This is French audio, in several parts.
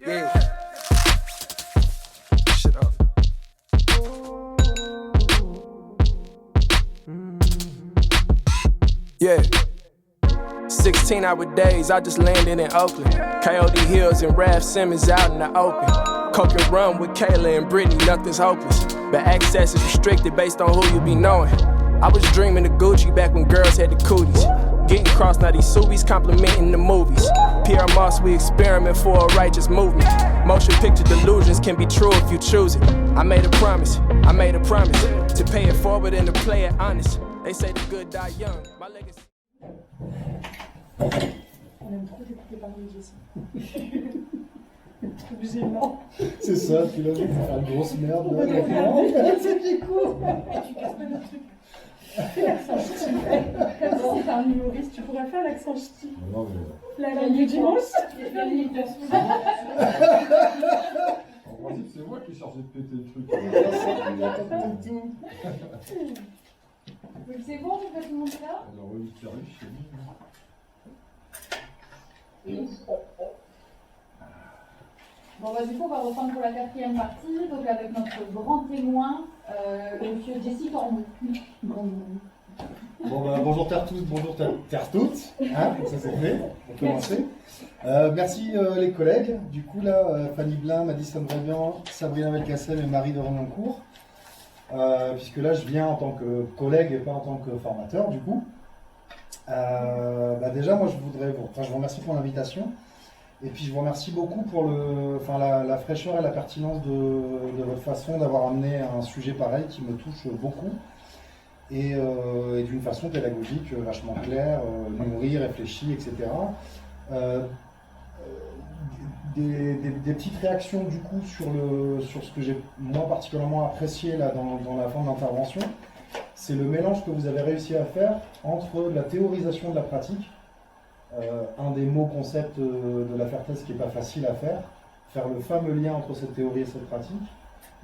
Yeah. Shut up. 16-hour days, I just landed in Oakland. Coyote Hills and Raph Simmons out in the open. Coke and rum with Kayla and Brittany, nothing's hopeless. But access is restricted based on who you be knowing. I was dreaming of Gucci back when girls had the cooties. Getting crossed, now these Subies complimenting the movies. Pierre Moss, we experiment for a righteous movement. Motion picture delusions can be true if you choose it. I made a promise to pay it forward and to play it honest. They say the good die young. My legacy. On aime trop t'écouter parler, Jessie. Trop gênant. C'est ça, tu l'as vu, faire une grosse merde. C'est du coup. Tu casses pas notre truc. Fais l'accent ch'ti. Comme si c'était un humoriste, tu pourrais faire l'accent ch'ti. Non, mais... La nuit du dimanche. En principe, c'est moi qui suis chargé de péter le truc. Il attend tout. C'est bon, tu peux tout montrer là? Alors, oui, qui arrive chez lui. Bon, bah, du coup, on va reprendre pour la 4e partie, donc avec notre grand témoin, monsieur Jessie Cornu. Bon, bah, bonjour Terre tous, bonjour Terre toutes. Hein, ça c'est fait, on peut commencer. Merci les collègues. Du coup, là, Fanny Blin, Madison Brévian, Sabrina Belkacem et Marie de Renoncourt. Puisque là, je viens en tant que collègue et pas en tant que formateur, du coup. Déjà, moi, je vous remercie pour l'invitation. Et puis, je vous remercie beaucoup pour la fraîcheur et la pertinence de votre façon d'avoir amené un sujet pareil qui me touche beaucoup. Et d'une façon pédagogique, vachement claire, nourrie, réfléchie, etc. Des petites réactions du coup sur ce que j'ai moi particulièrement apprécié là dans la fin de l'intervention, c'est le mélange que vous avez réussi à faire entre la théorisation de la pratique, un des mots concepts de la Fairtest qui n'est pas facile à faire le fameux lien entre cette théorie et cette pratique,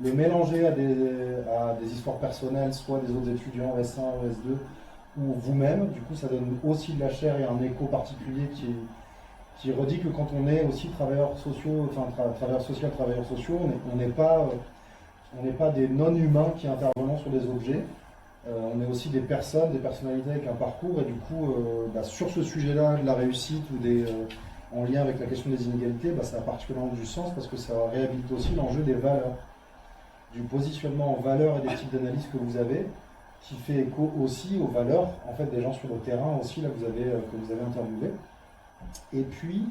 le mélanger à des histoires personnelles, soit des autres étudiants S1, S2 ou vous-même, du coup ça donne aussi de la chair et un écho particulier qui redit que quand on est aussi travailleurs sociaux, travailleurs sociaux, on n'est pas des non-humains qui intervenons sur des objets. On est aussi des personnes, des personnalités avec un parcours, et du coup, sur ce sujet-là, de la réussite ou en lien avec la question des inégalités, ça a particulièrement du sens parce que ça réhabilite aussi l'enjeu des valeurs, du positionnement en valeurs et des types d'analyse que vous avez, qui fait écho aussi aux valeurs en fait, des gens sur le terrain aussi là, que vous avez interviewé. Et puis,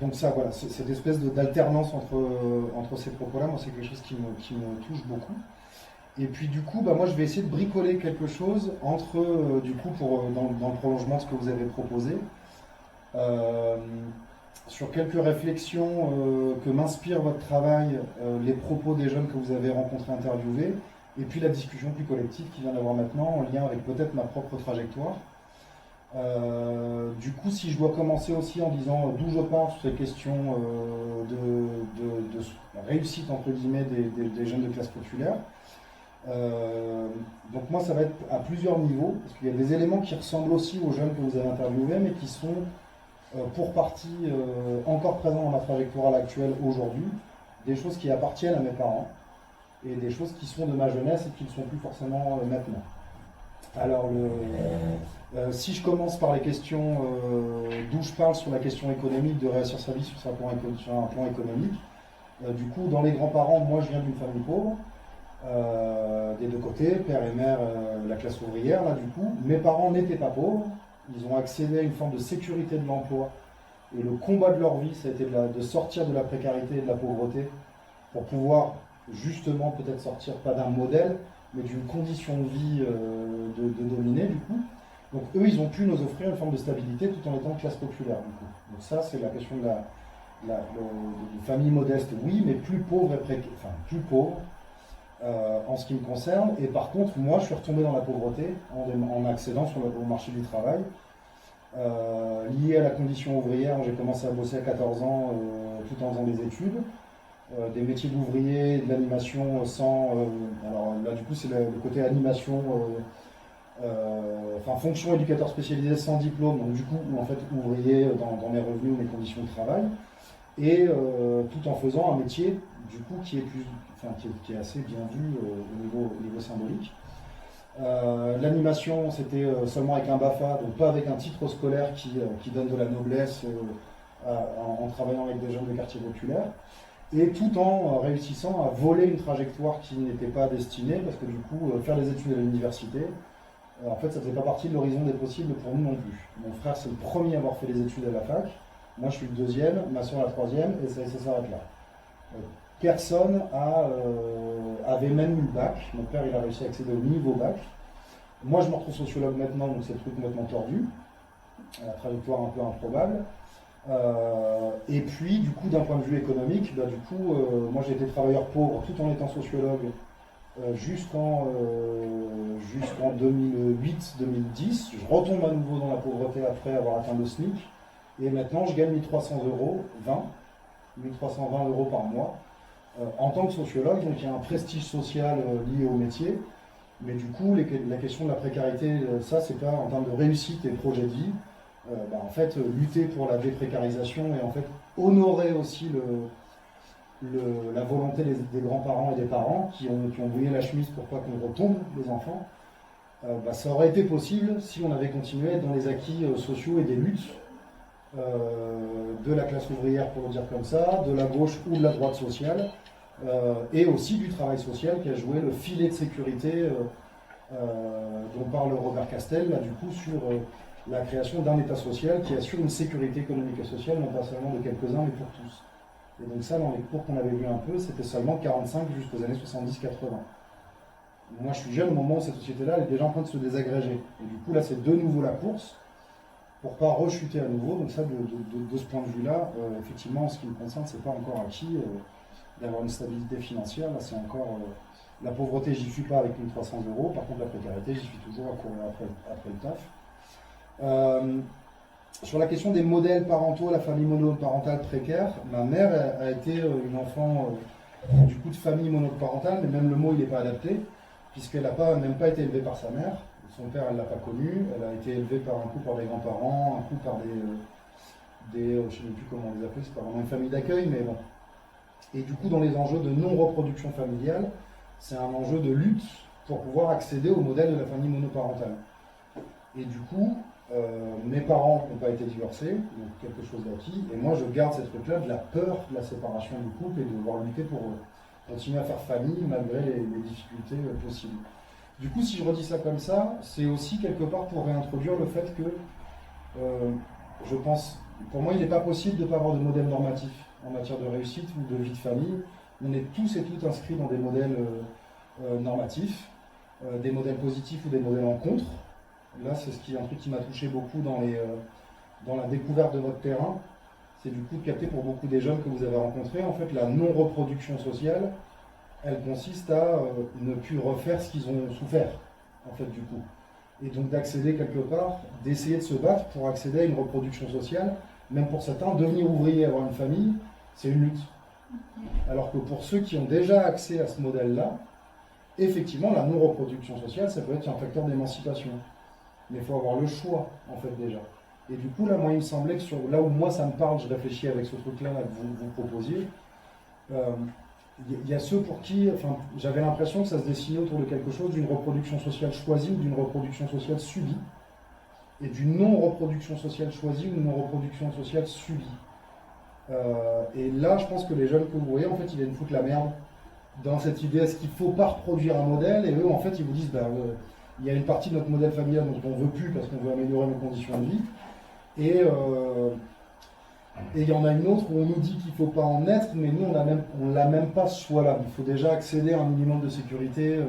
donc ça, voilà, cette espèce d'alternance entre ces propos-là, moi, c'est quelque chose qui me touche beaucoup. Et puis, du coup, moi, je vais essayer de bricoler quelque chose entre, dans le prolongement de ce que vous avez proposé, sur quelques réflexions que m'inspire votre travail, les propos des jeunes que vous avez rencontrés, interviewés, et puis la discussion plus collective qui vient d'avoir maintenant, en lien avec peut-être ma propre trajectoire. Du coup, si je dois commencer aussi en disant d'où je pars sur ces questions de réussite entre guillemets des jeunes de classe populaire, donc moi ça va être à plusieurs niveaux, parce qu'il y a des éléments qui ressemblent aussi aux jeunes que vous avez interviewés, mais qui sont pour partie encore présents dans ma trajectoire actuelle aujourd'hui, des choses qui appartiennent à mes parents, et des choses qui sont de ma jeunesse et qui ne sont plus forcément maintenant. Alors, si je commence par les questions d'où je parle sur la question économique, de réussir sa vie sur un plan économique, du coup, dans les grands-parents, moi je viens d'une famille pauvre, des deux côtés, père et mère, la classe ouvrière, là du coup. Mes parents n'étaient pas pauvres, ils ont accédé à une forme de sécurité de l'emploi, et le combat de leur vie, ça a été de sortir de la précarité et de la pauvreté, pour pouvoir justement peut-être sortir, pas d'un modèle, mais d'une condition de vie de dominer du coup. Donc eux, ils ont pu nous offrir une forme de stabilité tout en étant classe populaire du coup. Donc ça, c'est la question de famille modeste, oui, mais plus pauvre plus pauvre en ce qui me concerne. Et par contre, moi, je suis retombé dans la pauvreté en accédant au marché du travail. Lié à la condition ouvrière, j'ai commencé à bosser à 14 ans tout en faisant des études. Des métiers d'ouvrier, de l'animation sans... alors là du coup c'est le côté animation fonction éducateur spécialisé sans diplôme, donc du coup, en fait, ouvrier dans mes revenus, mes conditions de travail, et tout en faisant un métier, du coup, qui est assez bien vu au niveau symbolique. L'animation, c'était seulement avec un BAFA, donc pas avec un titre scolaire qui donne de la noblesse en travaillant avec des jeunes de quartier populaire, et tout en réussissant à voler une trajectoire qui n'était pas destinée, parce que du coup, faire des études à l'université, en fait, ça ne faisait pas partie de l'horizon des possibles pour nous non plus. Mon frère, c'est le premier à avoir fait les études à la fac, moi je suis le deuxième, ma soeur la troisième, et ça s'arrête là. Personne avait même eu le bac. Mon père, il a réussi à accéder au niveau bac. Moi, je me retrouve sociologue maintenant, donc c'est le truc complètement tordu, la trajectoire un peu improbable. Et puis, du coup, d'un point de vue économique, moi j'ai été travailleur pauvre tout en étant sociologue jusqu'en 2008-2010. Je retombe à nouveau dans la pauvreté après avoir atteint le SMIC. Et maintenant, je gagne 1320 euros par mois. En tant que sociologue, donc il y a un prestige social lié au métier, mais du coup, la question de la précarité, ça, c'est pas en termes de réussite et projet de vie. En fait, lutter pour la déprécarisation et en fait honorer aussi la volonté des grands-parents et des parents qui ont brûlé la chemise pour pas qu'on retombe, les enfants, ça aurait été possible si on avait continué dans les acquis sociaux et des luttes de la classe ouvrière, pour le dire comme ça, de la gauche ou de la droite sociale, et aussi du travail social qui a joué le filet de sécurité dont parle Robert Castel, là, du coup, sur la création d'un État social qui assure une sécurité économique et sociale, non pas seulement de quelques-uns, mais pour tous. Et donc ça, dans les cours qu'on avait vus un peu, c'était seulement 45 jusqu'aux années 70-80. Moi, je suis jeune au moment où cette société-là elle est déjà en train de se désagréger. Et du coup, là, c'est de nouveau la course pour pas rechuter à nouveau. Donc ça, de ce point de vue-là, effectivement, en ce qui me concerne, c'est pas encore acquis d'avoir une stabilité financière. Là, c'est encore... la pauvreté, j'y suis pas avec 1300 euros. Par contre, la précarité, j'y suis toujours à courir après le taf. Sur la question des modèles parentaux, la famille monoparentale précaire, ma mère a été une enfant du coup de famille monoparentale, mais même le mot il n'est pas adapté, puisqu'elle n'a même pas été élevée par sa mère. Son père, elle ne l'a pas connu. Elle a été élevée par des grands-parents, un coup par je ne sais plus comment on les appelle, c'est pas vraiment une famille d'accueil, mais bon. Et du coup, dans les enjeux de non-reproduction familiale, c'est un enjeu de lutte pour pouvoir accéder au modèle de la famille monoparentale. Et du coup, mes parents n'ont pas été divorcés, donc quelque chose d'acquis, et moi je garde cette truc-là de la peur de la séparation du couple et de devoir lutter pour continuer à faire famille malgré les difficultés possibles. Du coup, si je redis ça comme ça, c'est aussi quelque part pour réintroduire le fait que, je pense, pour moi il n'est pas possible de ne pas avoir de modèle normatif en matière de réussite ou de vie de famille. On est tous et toutes inscrits dans des modèles normatifs, des modèles positifs ou des modèles en contre. Là, c'est un truc qui m'a touché beaucoup dans la découverte de votre terrain. C'est du coup de capter pour beaucoup des jeunes que vous avez rencontrés, en fait, la non-reproduction sociale, elle consiste à ne plus refaire ce qu'ils ont souffert, en fait, du coup. Et donc d'accéder quelque part, d'essayer de se battre pour accéder à une reproduction sociale, même pour certains, devenir ouvrier, avoir une famille, c'est une lutte. Alors que pour ceux qui ont déjà accès à ce modèle-là, effectivement, la non-reproduction sociale, ça peut être un facteur d'émancipation. Mais il faut avoir le choix, en fait, déjà. Et du coup, là, moi, il me semblait que là où moi, ça me parle, je réfléchis avec ce truc-là que vous proposiez, il y a ceux pour qui, j'avais l'impression que ça se dessinait autour de quelque chose d'une reproduction sociale choisie ou d'une reproduction sociale subie, et d'une non-reproduction sociale choisie ou d'une non-reproduction sociale subie. Et là, je pense que les jeunes que vous voyez, en fait, ils viennent foutre la merde dans cette idée, est-ce qu'il ne faut pas reproduire un modèle? Et eux, en fait, ils vous disent, il y a une partie de notre modèle familial dont on ne veut plus parce qu'on veut améliorer nos conditions de vie. Et il y en a une autre où on nous dit qu'il ne faut pas en être, mais nous, on ne l'a même pas ce choix-là. Il faut déjà accéder à un minimum de sécurité.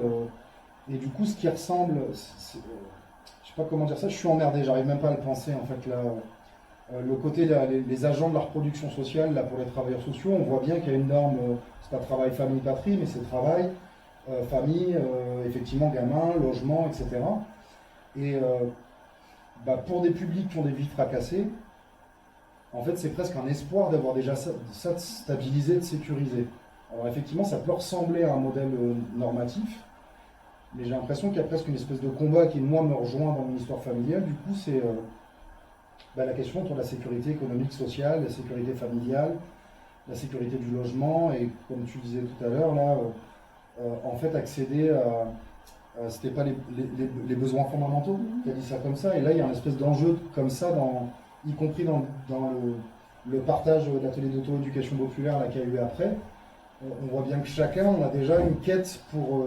Et du coup, ce qui ressemble... je ne sais pas comment dire ça, je suis emmerdé, j'arrive même pas à le penser, en fait, là. Le côté, les agents de la reproduction sociale, là, pour les travailleurs sociaux, on voit bien qu'il y a une norme, c'est pas travail, famille, patrie, mais c'est travail, famille, effectivement, gamin, logement, etc. Et pour des publics qui ont des vies fracassées, en fait, c'est presque un espoir d'avoir déjà ça de stabilisé, de sécurisé. Alors effectivement, ça peut ressembler à un modèle normatif, Mais j'ai l'impression qu'il y a presque une espèce de combat qui, moi, me rejoint dans mon histoire familiale. Du coup, c'est la question autour de la sécurité économique, sociale, la sécurité familiale, la sécurité du logement. Et comme tu disais tout à l'heure, là, en fait, accéder à... c'était pas les besoins fondamentaux, tu as dit ça comme ça. Et là, il y a une espèce d'enjeu comme ça, y compris dans le partage de l'atelier d'auto-éducation populaire qu'il y a eu après. On voit bien que chacun, on a déjà une quête pour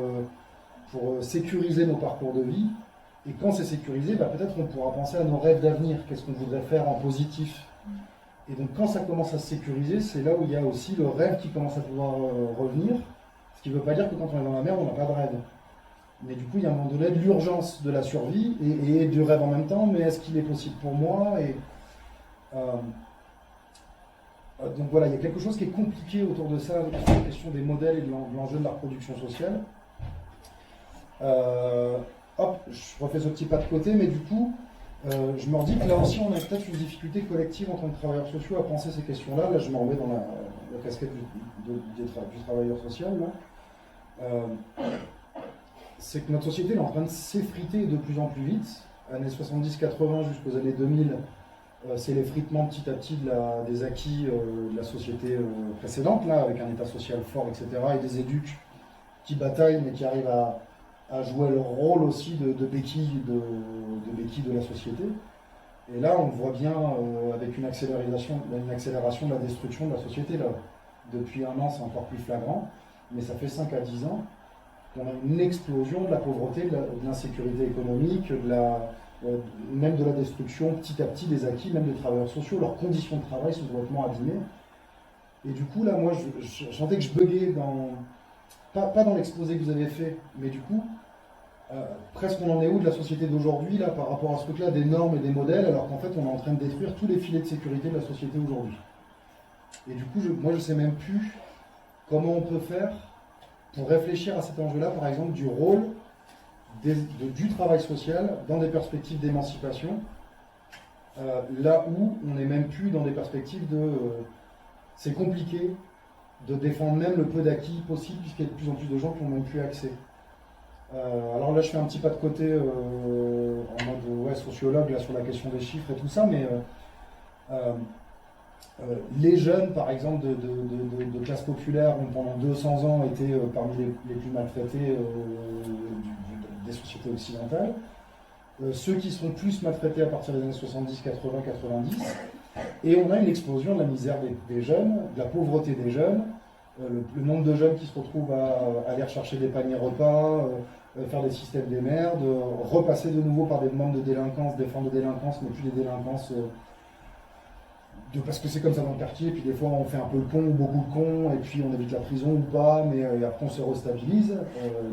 sécuriser nos parcours de vie. Et quand c'est sécurisé, peut-être on pourra penser à nos rêves d'avenir, qu'est-ce qu'on voudrait faire en positif. Et donc quand ça commence à se sécuriser, c'est là où il y a aussi le rêve qui commence à pouvoir revenir. Ce qui ne veut pas dire que quand on est dans la mer, on n'a pas de rêve. Mais du coup, il y a un moment donné de l'urgence de la survie et du rêve en même temps, mais est-ce qu'il est possible pour moi donc voilà, il y a quelque chose qui est compliqué autour de ça, la question des modèles et de l'enjeu de la reproduction sociale. Hop, je refais ce petit pas de côté, mais du coup, je me redis que là aussi, on a peut-être une difficulté collective en tant que travailleurs sociaux à penser ces questions-là. Là, je me remets dans la casquette du travailleur social. C'est que notre société est en train de s'effriter de plus en plus vite. Années 70-80 jusqu'aux années 2000, c'est l'effritement petit à petit des acquis de la société précédente, là, avec un état social fort, etc., et des éduques qui bataillent, mais qui arrivent à jouer leur rôle aussi de béquille de la société. Et là, on voit bien avec une accélération de la destruction de la société. Là. Depuis un an, c'est encore plus flagrant, mais ça fait 5 à 10 ans qu'on a une explosion de la pauvreté, de l'insécurité économique, même de la destruction petit à petit des acquis, même des travailleurs sociaux. Leurs conditions de travail sont complètement abîmées. Et du coup, là, moi, je sentais que je buguais pas dans l'exposé que vous avez fait, mais du coup, presque on en est où de la société d'aujourd'hui, là, par rapport à ce truc-là, des normes et des modèles, alors qu'en fait, on est en train de détruire tous les filets de sécurité de la société aujourd'hui. Et du coup, moi, je ne sais même plus comment on peut faire pour réfléchir à cet enjeu-là, par exemple, du rôle du travail social dans des perspectives d'émancipation, là où on n'est même plus dans des perspectives c'est compliqué de défendre même le peu d'acquis possible, puisqu'il y a de plus en plus de gens qui n'ont même plus accès. Alors là, je fais un petit pas de côté en mode sociologue là, sur la question des chiffres et tout ça, mais les jeunes, par exemple, de classe populaire, ont pendant 200 ans été parmi les plus maltraités des sociétés occidentales. Ceux qui seront plus maltraités à partir des années 70, 80, 90. Et on a une explosion de la misère des jeunes, de la pauvreté des jeunes, le nombre de jeunes qui se retrouvent à aller rechercher des paniers repas, faire des systèmes des merdes, repasser de nouveau par des demandes de délinquance, des formes de délinquance, mais plus des délinquances parce que c'est comme ça dans le quartier, puis des fois on fait un peu le con ou beaucoup le con, et puis on évite la prison ou pas, mais après on se restabilise.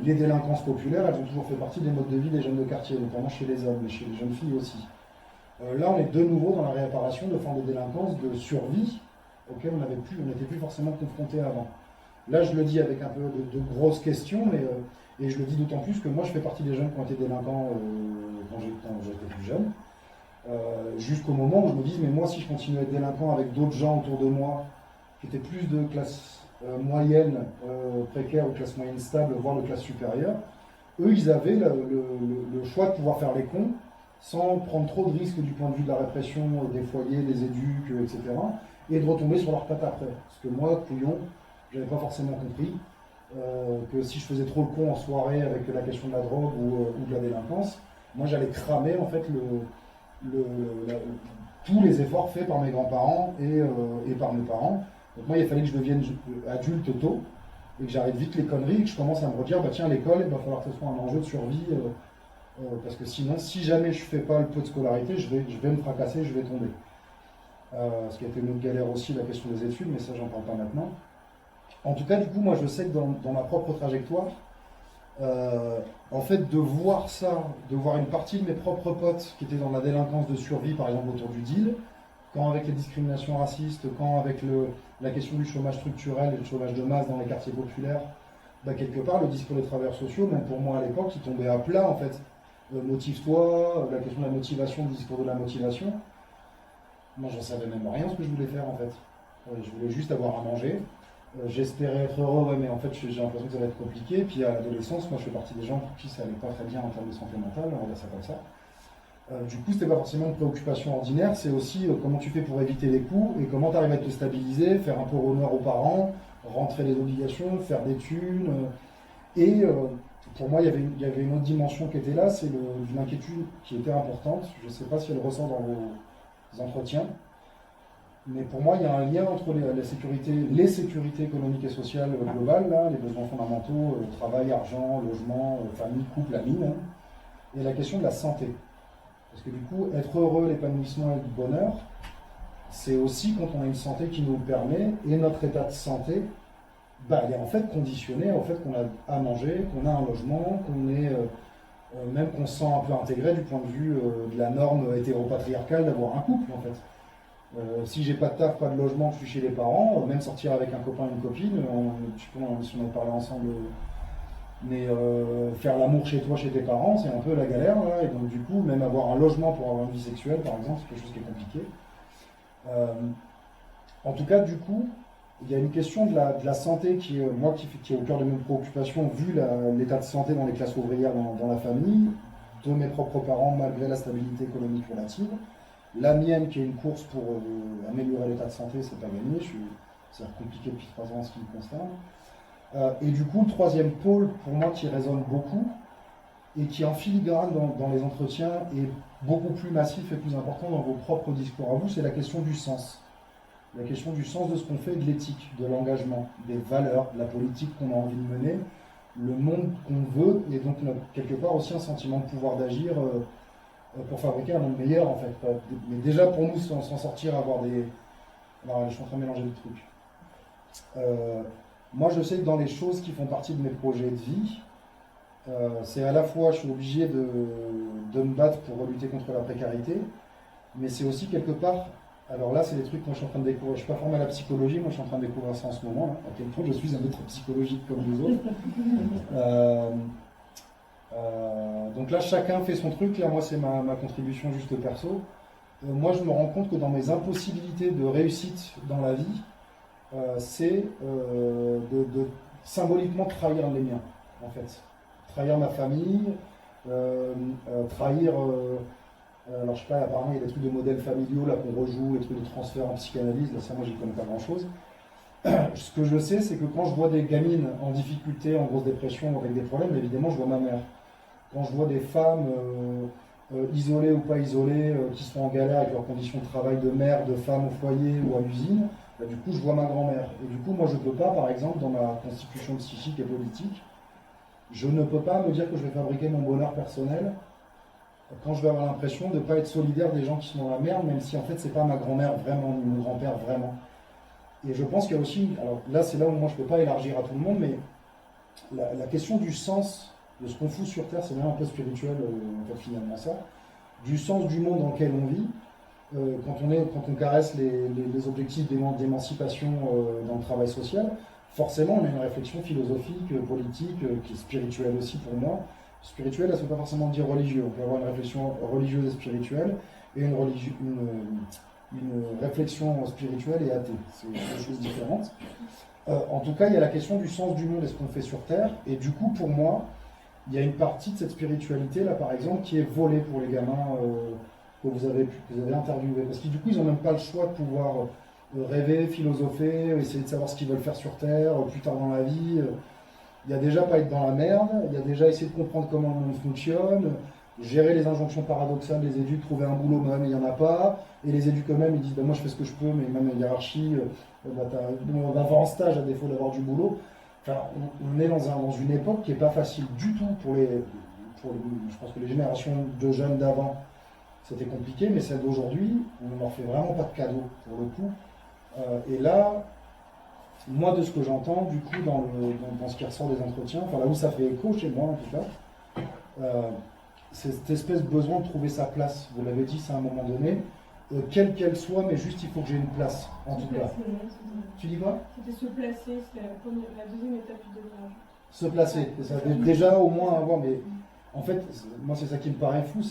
Les délinquances populaires, elles ont toujours fait partie des modes de vie des jeunes de quartier, notamment chez les hommes, mais chez les jeunes filles aussi. Là on est de nouveau dans la réapparition de formes de délinquance, de survie, auxquelles on n'était plus forcément confronté avant. Là je le dis avec un peu de grosses questions, et je le dis d'autant plus que moi je fais partie des jeunes qui ont été délinquants quand j'étais plus jeune. Jusqu'au moment où je me dis, mais moi si je continue à être délinquant avec d'autres gens autour de moi qui étaient plus de classe moyenne, précaire ou classe moyenne stable, voire de classe supérieure, eux ils avaient le choix de pouvoir faire les cons sans prendre trop de risques du point de vue de la répression des foyers, des éduques, etc. et de retomber sur leurs pattes après. Parce que moi, couillon, j'avais pas forcément compris que si je faisais trop le con en soirée avec la question de la drogue ou de la délinquance, moi j'allais cramer en fait tous les efforts faits par mes grands-parents et par mes parents. Donc moi, il fallait que je devienne adulte tôt et que j'arrête vite les conneries et que je commence à me redire, bah tiens, l'école, il va falloir que ce soit un enjeu de survie parce que sinon, si jamais je fais pas le peu de scolarité, je vais me fracasser, je vais tomber. Ce qui a été une autre galère aussi, la question des études, mais ça, j'en parle pas maintenant. En tout cas, du coup, moi, je sais que dans ma propre trajectoire, en fait, de voir ça, de voir une partie de mes propres potes qui étaient dans la délinquance de survie, par exemple autour du deal, quand avec les discriminations racistes, quand avec la question du chômage structurel et du chômage de masse dans les quartiers populaires, bah, quelque part, le discours des travailleurs sociaux, même pour moi à l'époque, il tombait à plat, en fait. Motive-toi, la question de la motivation, le discours de la motivation. Moi, j'en savais même rien ce que je voulais faire, en fait. Je voulais juste avoir à manger, j'espérais être heureux, ouais, mais en fait j'ai l'impression que ça va être compliqué. Puis à l'adolescence, moi je fais partie des gens pour qui ça allait pas très bien en termes de santé mentale, on va dire ça comme ça. Du coup, c'était pas forcément une préoccupation ordinaire, c'est aussi comment tu fais pour éviter les coûts et comment tu arrives à te stabiliser, faire un peu honneur aux parents, rentrer les obligations, faire des thunes. Pour moi, il y avait une autre dimension qui était là, c'est une inquiétude qui était importante. Je ne sais pas si elle ressort dans vos entretiens, mais pour moi, il y a un lien entre les sécurités économiques et sociales globales, là, les besoins fondamentaux, travail, argent, logement, famille, couple, amis, hein, et la question de la santé. Parce que du coup, être heureux, l'épanouissement et le bonheur, c'est aussi quand on a une santé qui nous le permet, et notre état de santé, elle est en fait conditionnée au fait qu'on a à manger, qu'on a un logement, même qu'on se sent un peu intégré du point de vue de la norme hétéropatriarcale d'avoir un couple, en fait. Si j'ai pas de taf, pas de logement, je suis chez les parents, même sortir avec un copain ou une copine, je sais pas si on a parlé ensemble, mais faire l'amour chez toi, chez tes parents, c'est un peu la galère, là, et donc du coup, même avoir un logement pour avoir une vie sexuelle, par exemple, c'est quelque chose qui est compliqué. En tout cas, du coup, il y a une question de la santé qui est au cœur de mes préoccupations, vu l'état de santé dans les classes ouvrières dans la famille, de mes propres parents, malgré la stabilité économique relative. La mienne, qui est une course pour améliorer l'état de santé, c'est pas gagné. C'est compliqué depuis 3 ans en ce qui me concerne. Et du coup, le troisième pôle, pour moi, qui résonne beaucoup, et qui en filigrane dans les entretiens est beaucoup plus massif et plus important dans vos propres discours à vous, c'est la question du sens. La question du sens de ce qu'on fait, de l'éthique, de l'engagement, des valeurs, de la politique qu'on a envie de mener, le monde qu'on veut, et donc quelque part aussi un sentiment de pouvoir d'agir pour fabriquer un monde meilleur en fait. Mais déjà pour nous, s'en sortir, avoir des... Alors, je suis en train de mélanger des trucs. Moi je sais que dans les choses qui font partie de mes projets de vie, c'est à la fois je suis obligé de me battre pour lutter contre la précarité, mais c'est aussi quelque part... Alors là, c'est des trucs que moi je suis en train de découvrir. Je ne suis pas formé à la psychologie, moi je suis en train de découvrir ça en ce moment, là, à quel point je suis un être psychologique comme les autres. Donc là, chacun fait son truc. Là, moi, c'est ma contribution juste perso. Moi, je me rends compte que dans mes impossibilités de réussite dans la vie, c'est de symboliquement trahir les miens, en fait. Trahir ma famille, trahir... alors je sais pas, apparemment il y a des trucs de modèles familiaux là qu'on rejoue, les trucs de transfert en psychanalyse, là ça moi j'y connais pas grand chose. Ce que je sais c'est que quand je vois des gamines en difficulté, en grosse dépression, avec des problèmes, évidemment je vois ma mère. Quand je vois des femmes isolées ou pas isolées, qui sont en galère avec leurs conditions de travail de mère, de femme au foyer ou à l'usine, bah, du coup je vois ma grand-mère. Et du coup moi je peux pas, par exemple, dans ma constitution psychique et politique, je ne peux pas me dire que je vais fabriquer mon bonheur personnel quand je vais avoir l'impression de ne pas être solidaire des gens qui sont dans la merde, même si en fait c'est pas ma grand-mère vraiment, ni mon grand-père vraiment. Et je pense qu'il y a aussi, alors là c'est là où moi je ne peux pas élargir à tout le monde, mais la question du sens de ce qu'on fout sur Terre, c'est même un peu spirituel en fait finalement ça, du sens du monde dans lequel on vit, quand on caresse les objectifs d'émancipation dans le travail social, forcément on a une réflexion philosophique, politique, qui est spirituelle aussi pour moi. Spirituel, ça ne veut pas forcément dire religieux. On peut avoir une réflexion religieuse et spirituelle, et une réflexion spirituelle et athée. C'est deux choses différentes. En tout cas, il y a la question du sens du monde et ce qu'on fait sur Terre. Et du coup, pour moi, il y a une partie de cette spiritualité, là, par exemple, qui est volée pour les gamins que vous avez interviewés. Parce que du coup, ils n'ont même pas le choix de pouvoir rêver, philosopher, essayer de savoir ce qu'ils veulent faire sur Terre, plus tard dans la vie. Il y a déjà pas être dans la merde, il y a déjà essayer de comprendre comment le monde fonctionne, gérer les injonctions paradoxales des éduques, trouver un boulot même, il n'y en a pas, et les éduques eux-mêmes, ils disent moi je fais ce que je peux, mais même la hiérarchie, on va avoir en stage à défaut d'avoir du boulot. Enfin, on est dans une époque qui n'est pas facile du tout je pense que les générations de jeunes d'avant, c'était compliqué, mais celles d'aujourd'hui, on ne leur fait vraiment pas de cadeau pour le coup. Et là, moi, de ce que j'entends, du coup, dans ce qui ressort des entretiens, enfin là où ça fait écho chez moi en tout cas, c'est cette espèce de besoin de trouver sa place. Vous l'avez dit, c'est à un moment donné, quelle qu'elle soit, mais juste il faut que j'ai une place, en tout cas. Tu dis quoi? C'était se placer, c'est la deuxième étape du démarrage. Se placer, c'est ça. Déjà au moins avoir, mais en fait, moi c'est ça qui me paraît fou,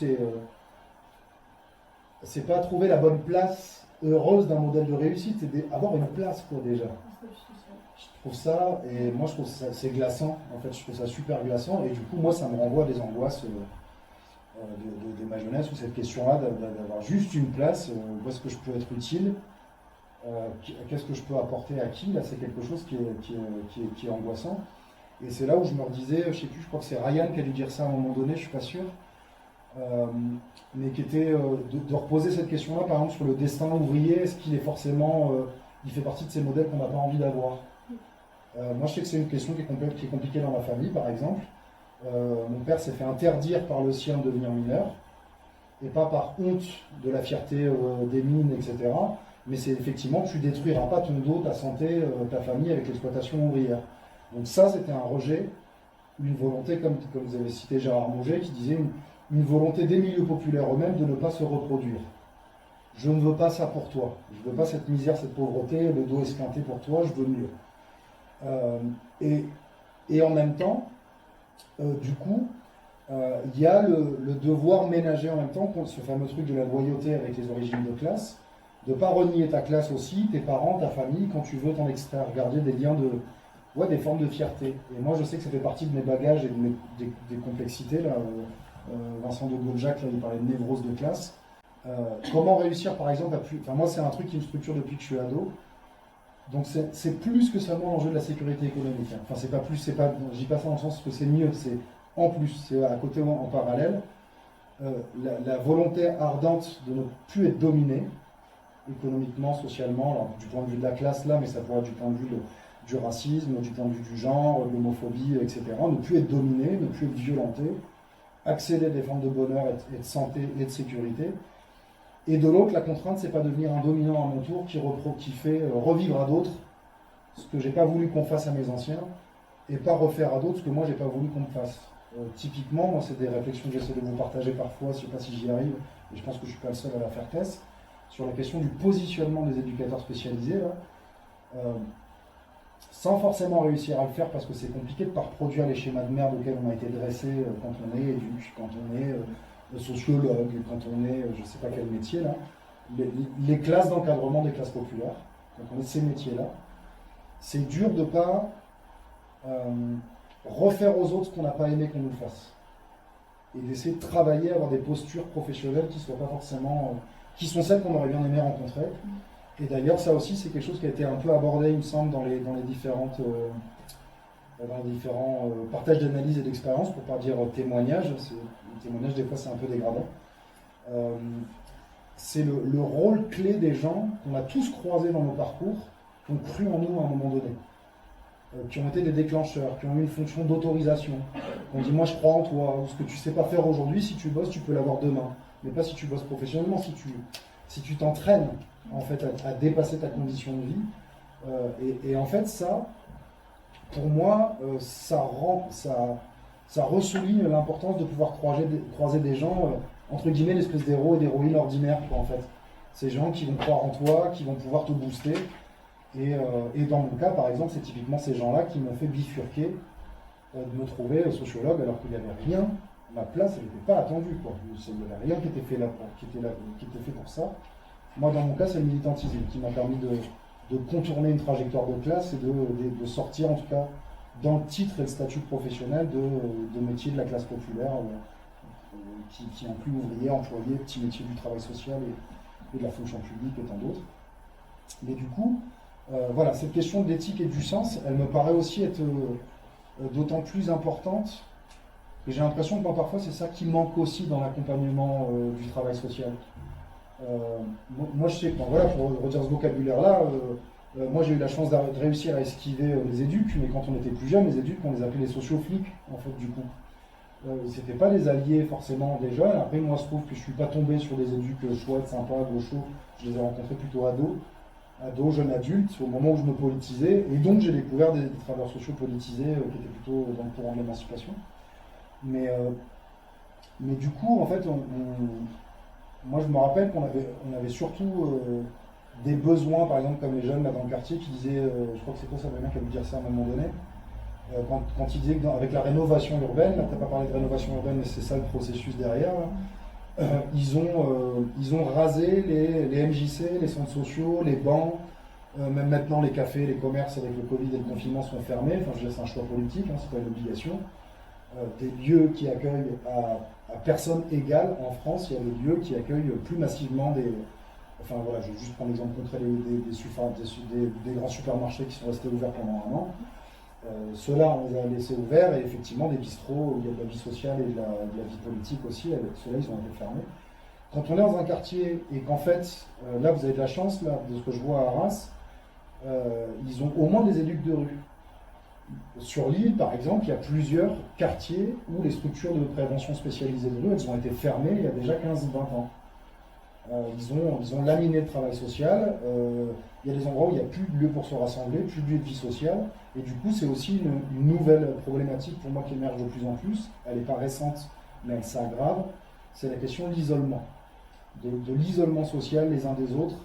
c'est pas trouver la bonne place heureuse d'un modèle de réussite, c'est d'avoir une place, quoi, déjà. Je trouve ça, et moi je trouve ça, c'est glaçant, en fait, je trouve ça super glaçant, et du coup, moi, ça me renvoie à des angoisses de ma jeunesse, où cette question-là, d'avoir juste une place, où est-ce que je peux être utile, qu'est-ce que je peux apporter à qui, là, c'est quelque chose qui est angoissant. Et c'est là où je me redisais, je sais plus, je crois que c'est Ryan qui a dû dire ça à un moment donné, je suis pas sûr, mais qui était de reposer cette question-là, par exemple, sur le destin ouvrier, est-ce qu'il est forcément, il fait partie de ces modèles qu'on n'a pas envie d'avoir. Moi, je sais que c'est une question qui est compliquée dans ma famille, par exemple. Mon père s'est fait interdire par le sien de devenir mineur, et pas par honte de la fierté des mines, etc. Mais c'est effectivement, tu détruiras pas ton dos, ta santé, ta famille avec l'exploitation ouvrière. Donc ça, c'était un rejet, une volonté, comme vous avez cité Gérard Mauger, qui disait une volonté des milieux populaires eux-mêmes de ne pas se reproduire. Je ne veux pas ça pour toi. Je ne veux pas cette misère, cette pauvreté, le dos esquinté pour toi, je veux mieux. Et en même temps, du coup, il y a le devoir ménager en même temps, ce fameux truc de la loyauté avec les origines de classe, de ne pas renier ta classe aussi, tes parents, ta famille, quand tu veux t'en extraire, garder des liens des formes de fierté. Et moi, je sais que ça fait partie de mes bagages et des complexités. Là, Vincent de Gaulle-Jacques, il parlait de névrose de classe. Comment réussir, par exemple, moi, c'est un truc qui me structure depuis que je suis ado. Donc, c'est plus que seulement l'enjeu de la sécurité économique. Hein. Enfin, c'est pas plus, je dis pas ça dans le sens que c'est mieux, c'est en plus, c'est à côté ou en parallèle. La volonté ardente de ne plus être dominé, économiquement, socialement, alors, du point de vue de la classe là, mais ça pourrait être du point de vue du racisme, du point de vue du genre, de l'homophobie, etc. Ne plus être dominé, ne plus être violenté, accéder des formes de bonheur et de santé et de sécurité. Et de l'autre, la contrainte, c'est pas devenir un dominant à mon tour qui fait revivre à d'autres ce que j'ai pas voulu qu'on fasse à mes anciens, et pas refaire à d'autres ce que moi j'ai pas voulu qu'on me fasse. Typiquement, moi, c'est des réflexions que j'essaie de vous partager parfois, je sais pas si j'y arrive, et je pense que je suis pas le seul à la faire test, sur la question du positionnement des éducateurs spécialisés, là. Sans forcément réussir à le faire parce que c'est compliqué de ne pas reproduire les schémas de merde auxquels on a été dressé quand on est éduc, quand on est sociologue, quand on est je ne sais pas quel métier là, les classes d'encadrement des classes populaires, quand on est ces métiers-là, c'est dur de ne pas refaire aux autres ce qu'on n'a pas aimé qu'on nous fasse. Et d'essayer de travailler, avoir des postures professionnelles qui soient pas forcément, qui sont celles qu'on aurait bien aimé rencontrer. Et d'ailleurs, ça aussi, c'est quelque chose qui a été un peu abordé, il me semble, dans les différents partages d'analyse et d'expérience, pour ne pas dire témoignages. Le témoignage, des fois, c'est un peu dégradant. C'est le rôle clé des gens qu'on a tous croisés dans nos parcours, qui ont cru en nous à un moment donné, qui ont été des déclencheurs, qui ont eu une fonction d'autorisation. On dit, moi, je crois en toi, ou ce que tu ne sais pas faire aujourd'hui, si tu bosses, tu peux l'avoir demain. Mais pas si tu bosses professionnellement, si tu t'entraînes en fait à dépasser ta condition de vie. Et en fait, ça, pour moi, ça ressouligne l'importance de pouvoir croiser des gens, entre guillemets, l'espèce d'héros et d'héroïnes ordinaires, quoi, en fait. Ces gens qui vont croire en toi, qui vont pouvoir te booster. Et dans mon cas, par exemple, c'est typiquement ces gens-là qui m'ont fait bifurquer de me trouver sociologue alors qu'il n'y avait rien. Ma place, elle n'était pas attendue, quoi. Il n'y avait rien qui était fait pour ça. Moi, dans mon cas, c'est le militantisme qui m'a permis de contourner une trajectoire de classe et de sortir, en tout cas, dans le titre et le statut professionnel de métier de la classe populaire, qui inclut ouvrier, employé, petit métier du travail social et de la fonction publique et tant d'autres. Mais du coup, voilà, cette question de l'éthique et du sens, elle me paraît aussi être d'autant plus importante. Et j'ai l'impression que parfois c'est ça qui manque aussi dans l'accompagnement du travail social. Moi je sais que, voilà, pour redire ce vocabulaire-là, moi j'ai eu la chance de réussir à esquiver les éducs, mais quand on était plus jeunes, les éducs, on les appelait les socio-flics, en fait, du coup. C'était pas des alliés forcément des jeunes. Après, moi je trouve que je suis pas tombé sur des éducs chouettes, sympas, gauchos. Je les ai rencontrés plutôt ados, jeunes adultes, au moment où je me politisais, et donc j'ai découvert des travailleurs sociaux politisés qui étaient plutôt dans le courant de l'émancipation. Mais du coup, en fait, moi je me rappelle qu'on avait surtout des besoins, par exemple, comme les jeunes là dans le quartier qui disaient, je crois que c'est toi Sabrina qui a dû dire ça à un moment donné, quand ils disaient qu'avec la rénovation urbaine, là tu n'as pas parlé de rénovation urbaine, mais c'est ça le processus derrière, ils ont rasé les MJC, les centres sociaux, les bancs, même maintenant les cafés, les commerces avec le Covid et le confinement sont fermés. Enfin, je veux dire, c'est un choix politique, hein, c'est pas une obligation. Des lieux qui accueillent à personne égale en France, il y a des lieux qui accueillent plus massivement des. Enfin voilà, je vais juste prendre l'exemple concret des grands supermarchés qui sont restés ouverts pendant un an. Ceux-là, on les a laissés ouverts et effectivement des bistrots où il y a de la vie sociale et de la vie politique aussi, ceux-là ils ont été fermés. Quand on est dans un quartier et qu'en fait, là vous avez de la chance, là, de ce que je vois à Arras, ils ont au moins des éducs de rue. Sur l'île, par exemple, il y a plusieurs quartiers où les structures de prévention spécialisées de rue, elles ont été fermées il y a déjà 15-20 ans. Ils ont laminé le travail social. Il y a des endroits où il n'y a plus de lieu pour se rassembler, plus de lieu de vie sociale. Et du coup, c'est aussi une nouvelle problématique pour moi qui émerge de plus en plus. Elle n'est pas récente, mais elle s'aggrave. C'est la question de l'isolement. De l'isolement social les uns des autres.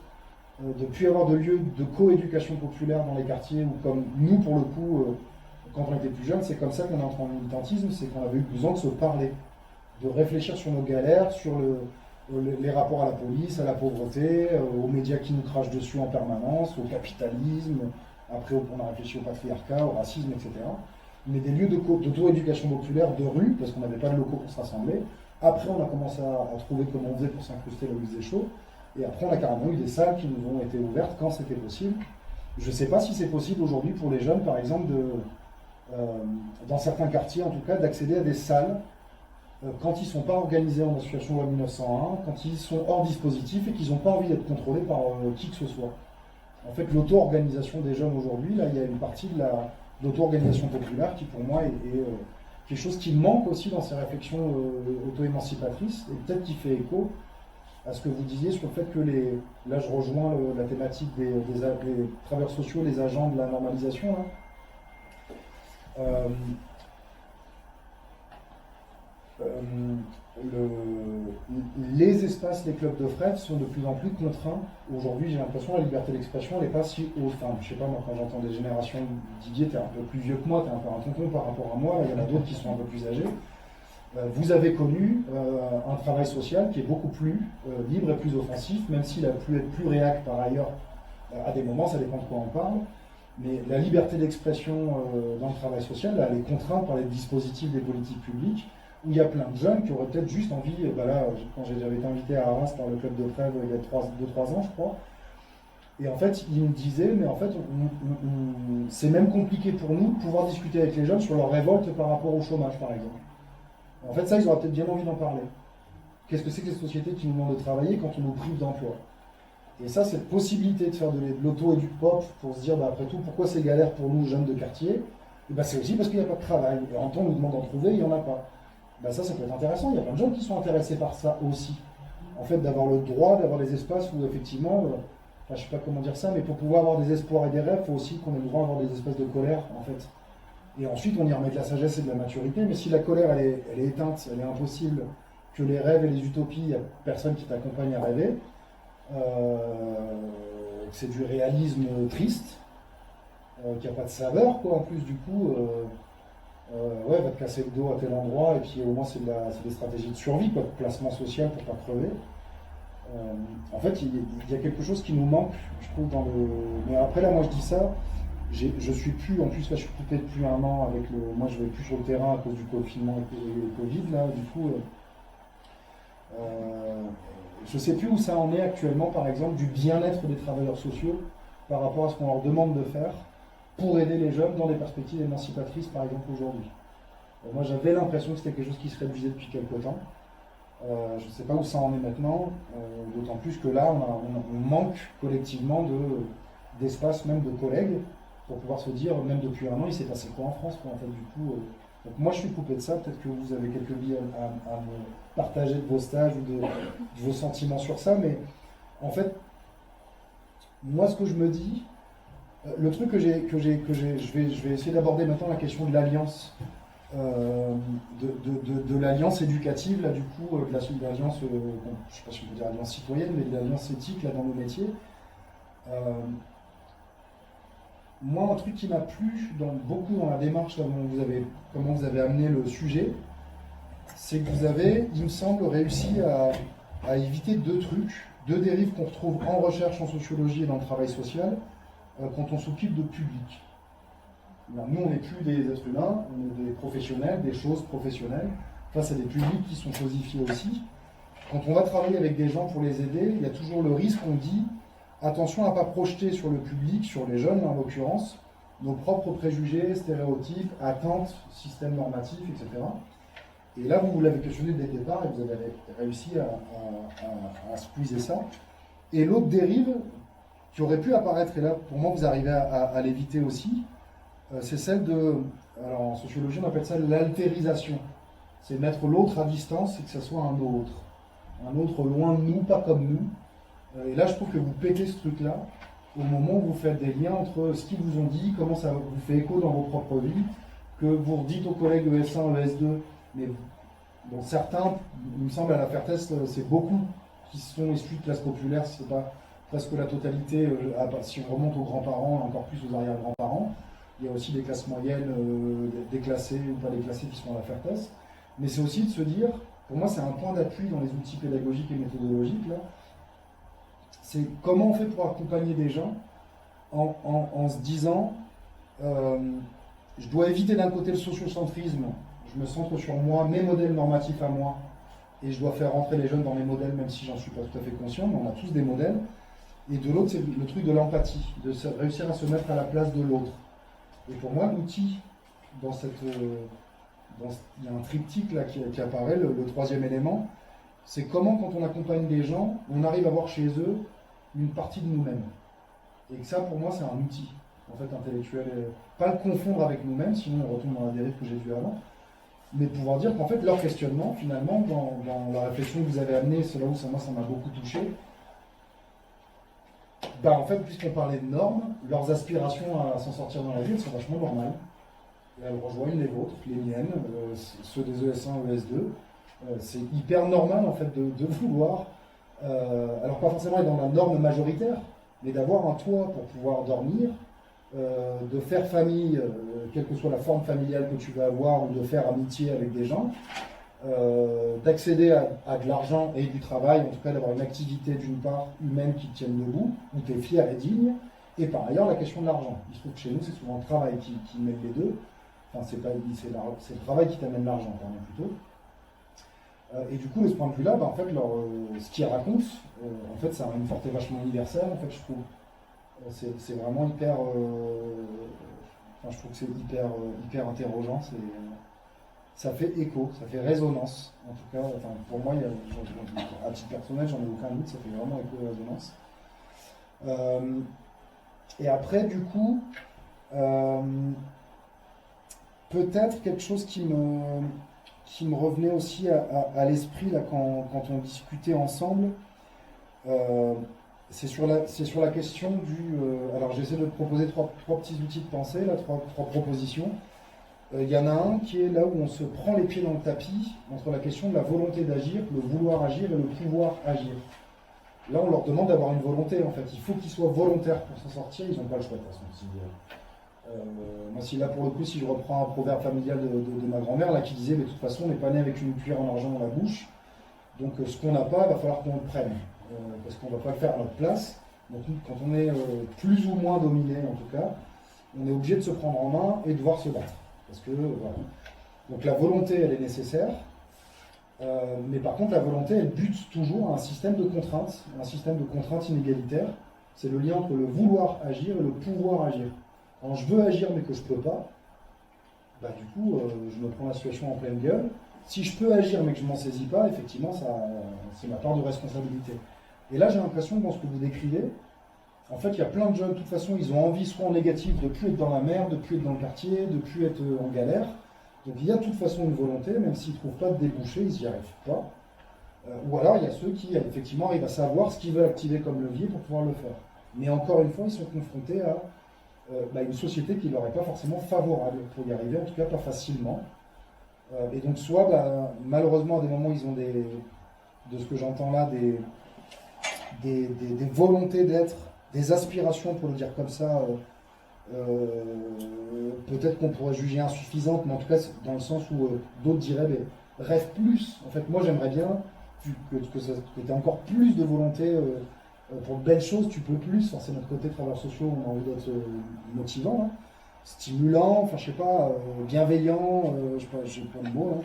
De ne plus avoir de lieu de coéducation populaire dans les quartiers, où comme nous, pour le coup, quand on était plus jeunes, c'est comme ça qu'on est entré en militantisme, c'est qu'on avait eu besoin de se parler, de réfléchir sur nos galères, sur les rapports à la police, à la pauvreté, aux médias qui nous crachent dessus en permanence, au capitalisme, après on a réfléchi au patriarcat, au racisme, etc. Mais des lieux d'auto-éducation populaire de rue, parce qu'on n'avait pas de locaux pour se rassembler. Après on a commencé à trouver comment on faisait pour s'incruster là où il faisait chaud. Et après on a carrément eu des salles qui nous ont été ouvertes quand c'était possible. Je ne sais pas si c'est possible aujourd'hui pour les jeunes, par exemple, dans certains quartiers en tout cas, d'accéder à des salles quand ils ne sont pas organisés en association loi 1901, quand ils sont hors dispositif et qu'ils n'ont pas envie d'être contrôlés par qui que ce soit. En fait, l'auto-organisation des jeunes aujourd'hui, là, il y a une partie de l'auto-organisation populaire qui, pour moi, est quelque chose qui manque aussi dans ces réflexions auto-émancipatrices et peut-être qui fait écho à ce que vous disiez sur le fait que là, je rejoins la thématique des travailleurs sociaux, les agents de la normalisation. Là. Les espaces, les clubs de Fred sont de plus en plus contraints. Aujourd'hui, j'ai l'impression que la liberté d'expression, elle n'est pas si haute. Enfin, je sais pas, moi, quand j'entends des générations, Didier, tu es un peu plus vieux que moi, tu es un peu un tonton par rapport à moi, il y en a d'autres qui sont un peu plus âgés. Vous avez connu un travail social qui est beaucoup plus libre et plus offensif, même s'il a pu être plus réac par ailleurs à des moments, ça dépend de quoi on parle. Mais la liberté d'expression dans le travail social, là, elle est contrainte par les dispositifs des politiques publiques, où il y a plein de jeunes qui auraient peut-être juste envie, là, quand j'avais été invité à Arras par le club de Trèves il y a 2-3 ans, je crois, et en fait, ils me disaient, mais en fait, c'est même compliqué pour nous de pouvoir discuter avec les jeunes sur leur révolte par rapport au chômage, par exemple. En fait, ça, ils auraient peut-être bien envie d'en parler. Qu'est-ce que c'est que les sociétés qui nous demandent de travailler quand on nous prive d'emploi? Et ça, cette possibilité de faire de l'auto-éduc-pop pour se dire, après tout, pourquoi c'est galère pour nous, jeunes de quartier? C'est aussi parce qu'il n'y a pas de travail. Et en temps, on nous demande d'en trouver, il n'y en a pas. Ça peut être intéressant. Il y a plein de gens qui sont intéressés par ça aussi. En fait, d'avoir le droit, d'avoir des espaces où, effectivement, je ne sais pas comment dire ça, mais pour pouvoir avoir des espoirs et des rêves, il faut aussi qu'on ait le droit d'avoir des espaces de colère, en fait. Et ensuite, on y remet de la sagesse et de la maturité. Mais si la colère, elle est éteinte, elle est impossible, que les rêves et les utopies, il n'y a personne qui t'accompagne à rêver, c'est du réalisme triste, qui n'a pas de saveur, quoi, en plus, du coup, va te casser le dos à tel endroit, et puis au moins, c'est des stratégies de survie, quoi, de placement social pour pas crever. En fait, il y a quelque chose qui nous manque, je trouve, Mais après, là, moi, je dis ça, je suis plus, en plus, là, je suis coupé depuis un an avec moi, je vais plus sur le terrain à cause du confinement et le Covid, là, du coup, je sais plus où ça en est actuellement, par exemple, du bien-être des travailleurs sociaux par rapport à ce qu'on leur demande de faire pour aider les jeunes dans des perspectives émancipatrices, par exemple, aujourd'hui. Moi, j'avais l'impression que c'était quelque chose qui se réduisait depuis quelque temps. Je ne sais pas où ça en est maintenant, d'autant plus que là, on manque collectivement d'espace, même de collègues, pour pouvoir se dire, même depuis un an, il s'est passé quoi en France, quoi, en fait, du coup. Donc moi, je suis coupé de ça. Peut-être que vous avez quelques billes à me partager de vos stages ou de vos sentiments sur ça, mais en fait, moi, ce que je me dis, le truc que je vais essayer d'aborder maintenant la question de l'alliance, de l'alliance éducative, là, du coup, de l'alliance, je ne sais pas si on peut dire alliance citoyenne, mais de l'alliance éthique, là, dans nos métiers. Moi, un truc qui m'a plu beaucoup dans la démarche, là, comment vous avez amené le sujet, c'est que vous avez, il me semble, réussi à éviter deux trucs, deux dérives qu'on retrouve en recherche en sociologie et dans le travail social quand on s'occupe de public. Alors, nous, on n'est plus des êtres humains, on est des professionnels, des choses professionnelles, face à des publics qui sont cosifiés aussi. Quand on va travailler avec des gens pour les aider, il y a toujours le risque, on dit, attention à ne pas projeter sur le public, sur les jeunes en l'occurrence, nos propres préjugés, stéréotypes, attentes, systèmes normatifs, etc. Et là, vous l'avez questionné dès le départ et vous avez réussi à squeezer ça. Et l'autre dérive, qui aurait pu apparaître, et là, pour moi, vous arrivez à l'éviter aussi, c'est celle de, alors en sociologie, on appelle ça l'altérisation. C'est mettre l'autre à distance et que ce soit un autre loin de nous, pas comme nous. Et là, je trouve que vous pétez ce truc-là au moment où vous faites des liens entre ce qu'ils vous ont dit, comment ça vous fait écho dans vos propres vies, que vous redites aux collègues ES1, ES2, mais bon, certains, il me semble, à la Fertest, c'est beaucoup qui sont issus de classes populaires, si c'est pas presque la totalité, si on remonte aux grands-parents, encore plus aux arrière-grands-parents. Il y a aussi des classes moyennes, déclassées ou pas déclassées qui sont à la Fertest. Mais c'est aussi de se dire, pour moi c'est un point d'appui dans les outils pédagogiques et méthodologiques, là, c'est comment on fait pour accompagner des gens en se disant, je dois éviter d'un côté le sociocentrisme, je me centre sur moi, mes modèles normatifs à moi, et je dois faire rentrer les jeunes dans mes modèles, même si j'en suis pas tout à fait conscient, mais on a tous des modèles. Et de l'autre, c'est le truc de l'empathie, de réussir à se mettre à la place de l'autre. Et pour moi, l'outil, il y a un triptyque là qui apparaît, le troisième élément, c'est comment, quand on accompagne des gens, on arrive à voir chez eux une partie de nous-mêmes. Et que ça, pour moi, c'est un outil, en fait, intellectuel. Et pas le confondre avec nous-mêmes, sinon on retombe dans la dérive que j'ai vue avant, mais pouvoir dire qu'en fait, leur questionnement, finalement, dans la réflexion que vous avez amenée, c'est là où ça m'a beaucoup touché. En fait, puisqu'on parlait de normes, leurs aspirations à s'en sortir dans la vie, elles sont vachement normales. Et elles rejoignent les vôtres, les miennes, ceux des ES1, ES2. C'est hyper normal, en fait, de vouloir, alors pas forcément être dans la norme majoritaire, mais d'avoir un toit pour pouvoir dormir, de faire famille, quelle que soit la forme familiale que tu veux avoir, ou de faire amitié avec des gens, d'accéder à de l'argent et du travail, en tout cas d'avoir une activité d'une part humaine qui tienne debout, où tu es fier et digne, et par ailleurs la question de l'argent. Il se trouve que chez nous c'est souvent le travail qui mène les deux, enfin c'est le travail qui t'amène l'argent, pardon, plutôt. Et du coup, de ce point de vue-là, en fait, ce qu'ils racontent, en fait, ça a une portée vachement universelle, en fait, je trouve. C'est vraiment hyper... je trouve que c'est hyper interrogeant, ça fait écho, ça fait résonance, en tout cas, pour moi, à titre personnel, j'en ai aucun doute, ça fait vraiment écho et résonance. Et après, du coup, peut-être quelque chose qui me revenait aussi à l'esprit là, quand on discutait ensemble, c'est sur la question du... alors j'essaie de te proposer trois petits outils de pensée, là, trois propositions. Il y en a un qui est là où on se prend les pieds dans le tapis entre la question de la volonté d'agir, le vouloir agir et le pouvoir agir. Là, on leur demande d'avoir une volonté, en fait. Il faut qu'ils soient volontaires pour s'en sortir, ils n'ont pas le choix de toute façon. Moi, là, pour le coup, si je reprends un proverbe familial de ma grand-mère, là, qui disait, mais de toute façon, on n'est pas né avec une cuillère en argent dans la bouche, donc ce qu'on n'a pas, il va falloir qu'on le prenne, parce qu'on ne va pas le faire à notre place. Donc, quand on est plus ou moins dominé, en tout cas, on est obligé de se prendre en main et de devoir se battre. Parce que, voilà. Donc la volonté, elle est nécessaire, mais par contre, la volonté, elle bute toujours à un système de contraintes inégalitaires. C'est le lien entre le vouloir agir et le pouvoir agir. Quand je veux agir mais que je ne peux pas, du coup, je me prends la situation en pleine gueule. Si je peux agir mais que je ne m'en saisis pas, effectivement, c'est ma part de responsabilité. Et là, j'ai l'impression que dans ce que vous décrivez, en fait, il y a plein de jeunes, de toute façon, ils ont envie, soit en négatif, de ne plus être dans la merde, de ne plus être dans le quartier, de ne plus être en galère. Donc il y a de toute façon une volonté, même s'ils ne trouvent pas de débouché, ils n'y arrivent pas. Ou alors, il y a ceux qui, effectivement, arrivent à savoir ce qu'ils veulent activer comme levier pour pouvoir le faire. Mais encore une fois, ils sont confrontés à une société qui ne leur est pas forcément favorable pour y arriver, en tout cas pas facilement. Et donc, soit, malheureusement, à des moments, ils ont de ce que j'entends là, des volontés d'être, des aspirations, pour le dire comme ça, peut-être qu'on pourrait juger insuffisantes, mais en tout cas dans le sens où d'autres diraient rêve plus. En fait, moi, j'aimerais bien que tu aies encore plus de volonté pour de belles choses, tu peux plus. Enfin, c'est notre côté travailleurs sociaux, on a envie d'être motivant, hein, stimulant, enfin, je sais pas, bienveillant, je sais pas, j'ai plein de mots, hein.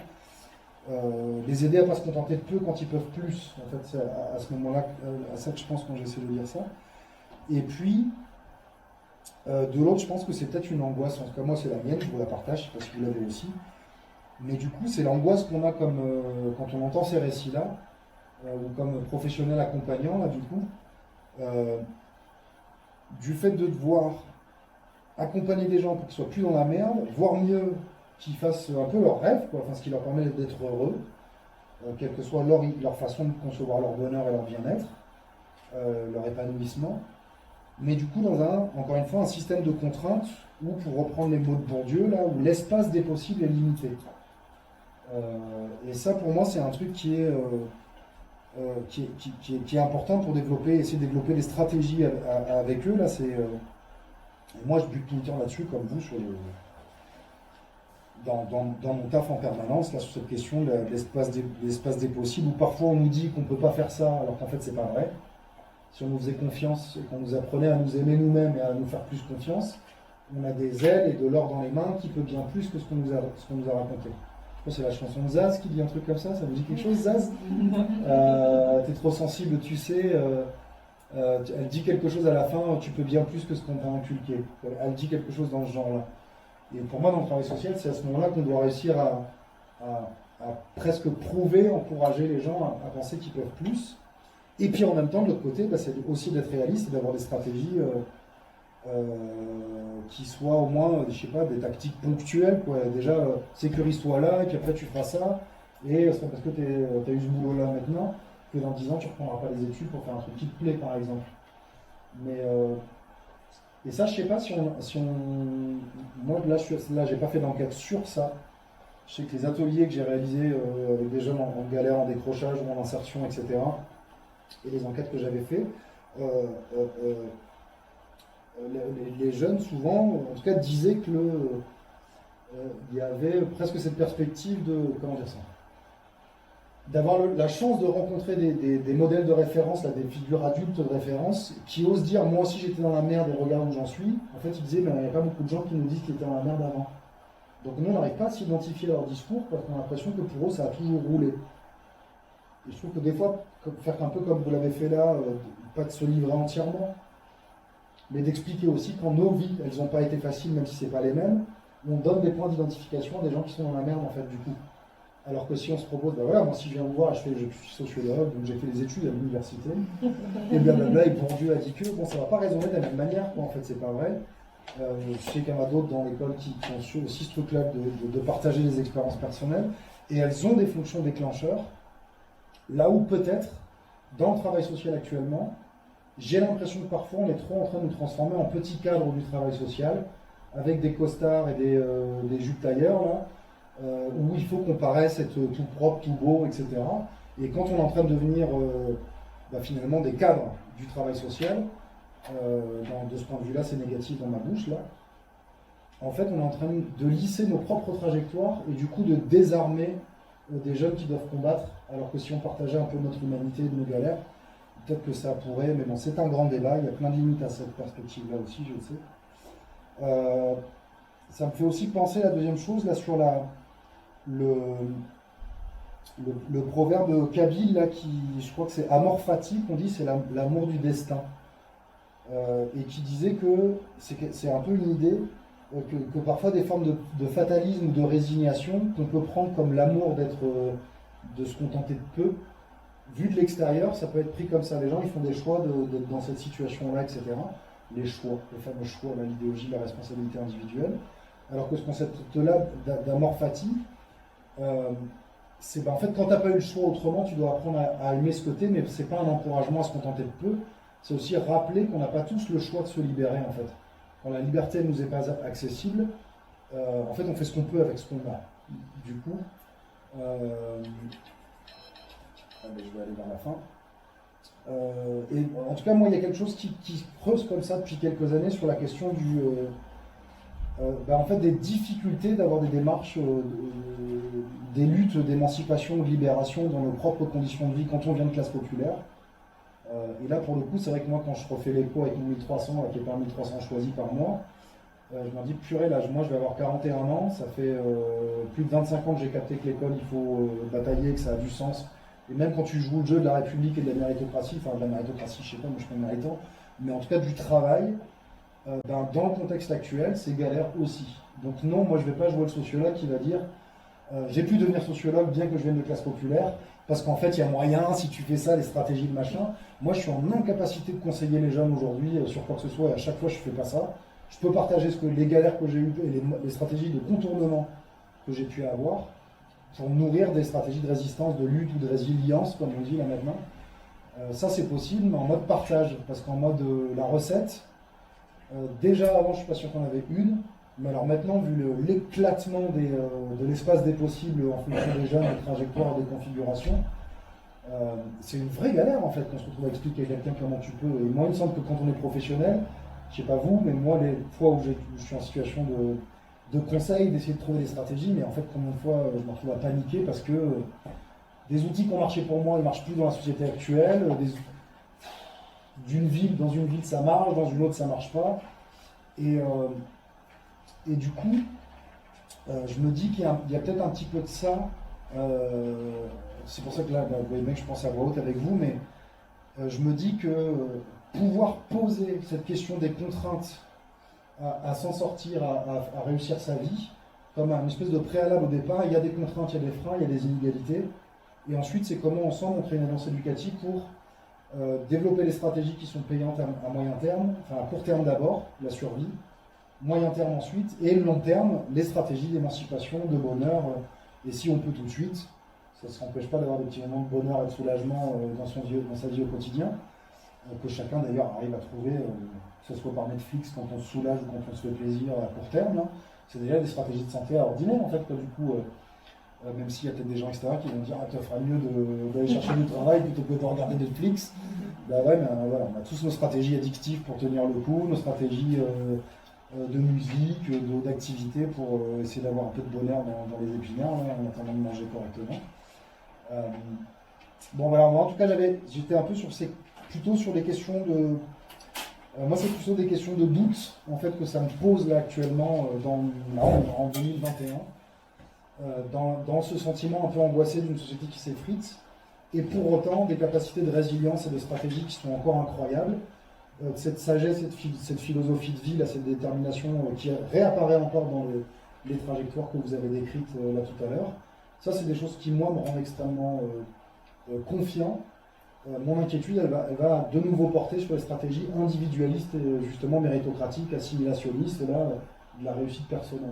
Les aider à pas se contenter de peu quand ils peuvent plus. En fait, c'est à ce moment-là, à ça que je pense quand j'essaie de dire ça. Et puis, de l'autre, je pense que c'est peut-être une angoisse. En tout cas, moi, c'est la mienne, je vous la partage, je sais pas si vous l'avez aussi. Mais du coup, c'est l'angoisse qu'on a comme, quand on entend ces récits-là, ou comme professionnel accompagnant, là, du coup, du fait de devoir accompagner des gens pour qu'ils soient plus dans la merde, voire mieux, qu'ils fassent un peu leur rêve, quoi, enfin, ce qui leur permet d'être heureux, quelle que soit leur façon de concevoir leur bonheur et leur bien-être, leur épanouissement. Mais du coup, encore une fois, un système de contraintes où, pour reprendre les mots de Bourdieu, là, où l'espace des possibles est limité. Et ça, pour moi, c'est un truc qui est important pour essayer de développer des stratégies avec eux. Là, moi, je bute tout le temps là-dessus, comme vous, dans mon taf en permanence, là, sur cette question de l'espace des possibles, où parfois on nous dit qu'on ne peut pas faire ça, alors qu'en fait, c'est pas vrai. Si on nous faisait confiance et qu'on nous apprenait à nous aimer nous-mêmes et à nous faire plus confiance, on a des ailes et de l'or dans les mains qui peut bien plus que ce qu'on nous a raconté. Je pense que c'est la chanson de Zaz qui dit un truc comme ça vous dit quelque chose, Zaz? T'es trop sensible, tu sais, elle dit quelque chose à la fin, tu peux bien plus que ce qu'on t'a inculqué. Elle dit quelque chose dans ce genre-là. Et pour moi, dans le travail social, c'est à ce moment-là qu'on doit réussir à presque prouver, encourager les gens à penser qu'ils peuvent plus. Et puis en même temps, de l'autre côté, c'est aussi d'être réaliste et d'avoir des stratégies qui soient au moins, je sais pas, des tactiques ponctuelles, quoi. Déjà, sécurise-toi là, et puis après tu feras ça, et c'est pas parce que tu as eu ce boulot-là maintenant, que dans 10 ans tu ne reprendras pas les études pour faire un truc qui te plaît, par exemple. Mais, et ça, je sais pas si on... Moi, là, j'ai pas fait d'enquête sur ça. Je sais que les ateliers que j'ai réalisés avec des jeunes en galère, en décrochage ou en insertion, etc., et les enquêtes que j'avais fait, les jeunes, souvent, en tout cas, disaient que il y avait presque cette perspective de, comment dire ça, d'avoir la chance de rencontrer des modèles de référence, là, des figures adultes de référence, qui osent dire, moi aussi j'étais dans la merde et regarde où j'en suis. En fait, ils disaient, mais il n'y a pas beaucoup de gens qui nous disent qu'ils étaient dans la merde avant. Donc nous, on n'arrive pas à s'identifier à leur discours, parce qu'on a l'impression que pour eux, ça a toujours roulé. Et je trouve que des fois, faire un peu comme vous l'avez fait là, pas de se livrer entièrement, mais d'expliquer aussi quand nos vies, elles n'ont pas été faciles, même si ce n'est pas les mêmes, on donne des points d'identification à des gens qui sont dans la merde, en fait, du coup. Alors que si on se propose, ben voilà, moi si je viens vous voir, je suis sociologue, donc j'ai fait des études à l'université, et blablabla, et Bourdieu a dit que, bon, ça ne va pas raisonner de la même manière, quoi, en fait, c'est pas vrai. Je sais qu'il y en a d'autres dans l'école qui ont su aussi ce truc-là de partager des expériences personnelles, et elles ont des fonctions déclencheurs, là où peut-être, dans le travail social actuellement, j'ai l'impression que parfois on est trop en train de nous transformer en petit cadre du travail social, avec des costards et des jupes tailleurs, là, où il faut qu'on paraisse être tout propre, tout beau, etc. Et quand on est en train de devenir finalement des cadres du travail social, de ce point de vue-là, c'est négatif dans ma bouche, là, en fait, on est en train de lisser nos propres trajectoires et du coup de désarmer des jeunes qui doivent combattre, alors que si on partageait un peu notre humanité et nos galères, peut-être que ça pourrait, mais bon, c'est un grand débat, il y a plein de limites à cette perspective-là aussi, je le sais. Ça me fait aussi penser, la deuxième chose, là, sur le proverbe kabyle, là, je crois que c'est Amor Fati, qu'on dit, c'est l'amour du destin. Et qui disait que c'est un peu une idée que parfois des formes de fatalisme ou de résignation qu'on peut prendre comme l'amour de se contenter de peu, vu de l'extérieur, ça peut être pris comme ça. Les gens, ils font des choix d'être dans cette situation-là, etc. Les choix, les fameux choix, l'idéologie de la responsabilité individuelle. Alors que ce concept-là d'amor fati, c'est en fait quand tu n'as pas eu le choix autrement, tu dois apprendre à aimer ce côté, mais c'est pas un encouragement à se contenter de peu, c'est aussi rappeler qu'on n'a pas tous le choix de se libérer en fait. Quand la liberté ne nous est pas accessible, en fait on fait ce qu'on peut avec ce qu'on a. Du coup, je vais aller vers la fin. Et en tout cas, moi, il y a quelque chose qui creuse comme ça depuis quelques années sur la question en fait des difficultés d'avoir des démarches, des luttes d'émancipation ou de libération dans nos propres conditions de vie quand on vient de classe populaire. Et là pour le coup c'est vrai que moi quand je refais l'écho avec mon 1300, là, qui est pas un 1300 choisi par mois, je me dis purée là, moi je vais avoir 41 ans, ça fait plus de 25 ans que j'ai capté que l'école il faut batailler, que ça a du sens. Et même quand tu joues le jeu de la République et de la méritocratie, enfin de la méritocratie je sais pas, moi je suis pas méritant, mais en tout cas du travail, dans le contexte actuel, c'est galère aussi. Donc non, moi je ne vais pas jouer le sociologue qui va dire j'ai pu devenir sociologue bien que je vienne de classe populaire, parce qu'en fait il y a moyen, si tu fais ça, les stratégies de machin. Moi je suis en incapacité de conseiller les jeunes aujourd'hui sur quoi que ce soit, et à chaque fois je ne fais pas ça. Je peux partager les galères que j'ai eues et les stratégies de contournement que j'ai pu avoir pour nourrir des stratégies de résistance, de lutte ou de résilience, comme on dit là maintenant. Ça c'est possible, mais en mode partage, parce qu'en mode la recette, déjà avant, je ne suis pas sûr qu'on avait une, mais alors maintenant, vu l'éclatement de l'espace des possibles en fonction des jeunes, des trajectoires, des configurations, c'est une vraie galère en fait quand on se retrouve à expliquer à quelqu'un comment tu peux. Et moi, il me semble que quand on est professionnel, je ne sais pas vous, mais moi, les fois où je suis en situation de conseil, d'essayer de trouver des stratégies, mais en fait, combien de fois je me retrouve à paniquer parce que des outils qui ont marché pour moi, ils ne marchent plus dans la société actuelle. Dans une ville ça marche, dans une autre ça marche pas. Et du coup, je me dis qu'il y a peut-être un petit peu de ça. C'est pour ça que là, vous voyez bien que je pense à voix haute avec vous, mais je me dis que pouvoir poser cette question des contraintes à s'en sortir, à réussir sa vie, comme une espèce de préalable au départ, il y a des contraintes, il y a des freins, il y a des inégalités. Et ensuite, c'est comment ensemble on crée une alliance éducative pour développer les stratégies qui sont payantes à moyen terme, enfin à court terme d'abord, la survie, moyen terme ensuite, et le long terme, les stratégies d'émancipation, de bonheur, et si on peut tout de suite, ça ne s'empêche pas d'avoir des petits moments de bonheur et de soulagement dans sa vie au quotidien, que chacun d'ailleurs arrive à trouver, que ce soit par Netflix quand on se soulage ou quand on se fait plaisir à court terme, hein. C'est déjà des stratégies de santé ordinaires en fait, quoi, du coup. Même s'il y a peut-être des gens extérieurs qui vont dire ah, tu feras mieux d'aller chercher du travail plutôt que de regarder Netflix. Bah ouais, mais voilà, on a tous nos stratégies addictives pour tenir le coup, nos stratégies de musique, d'activité pour essayer d'avoir un peu de bonheur dans les épinards, là, en attendant de manger correctement. Bon voilà, moi en tout cas j'étais un peu plutôt sur les questions de... moi c'est plutôt des questions de doute en fait que ça me pose là actuellement en 2021. Dans ce sentiment un peu angoissé d'une société qui s'effrite, et pour autant des capacités de résilience et de stratégie qui sont encore incroyables, cette sagesse, cette philosophie de vie, là, cette détermination qui réapparaît encore dans les trajectoires que vous avez décrites là tout à l'heure. Ça, c'est des choses qui, moi, me rendent extrêmement confiant. Mon inquiétude, elle va de nouveau porter sur les stratégies individualistes et justement méritocratiques, assimilationnistes, et là, de la réussite personnelle.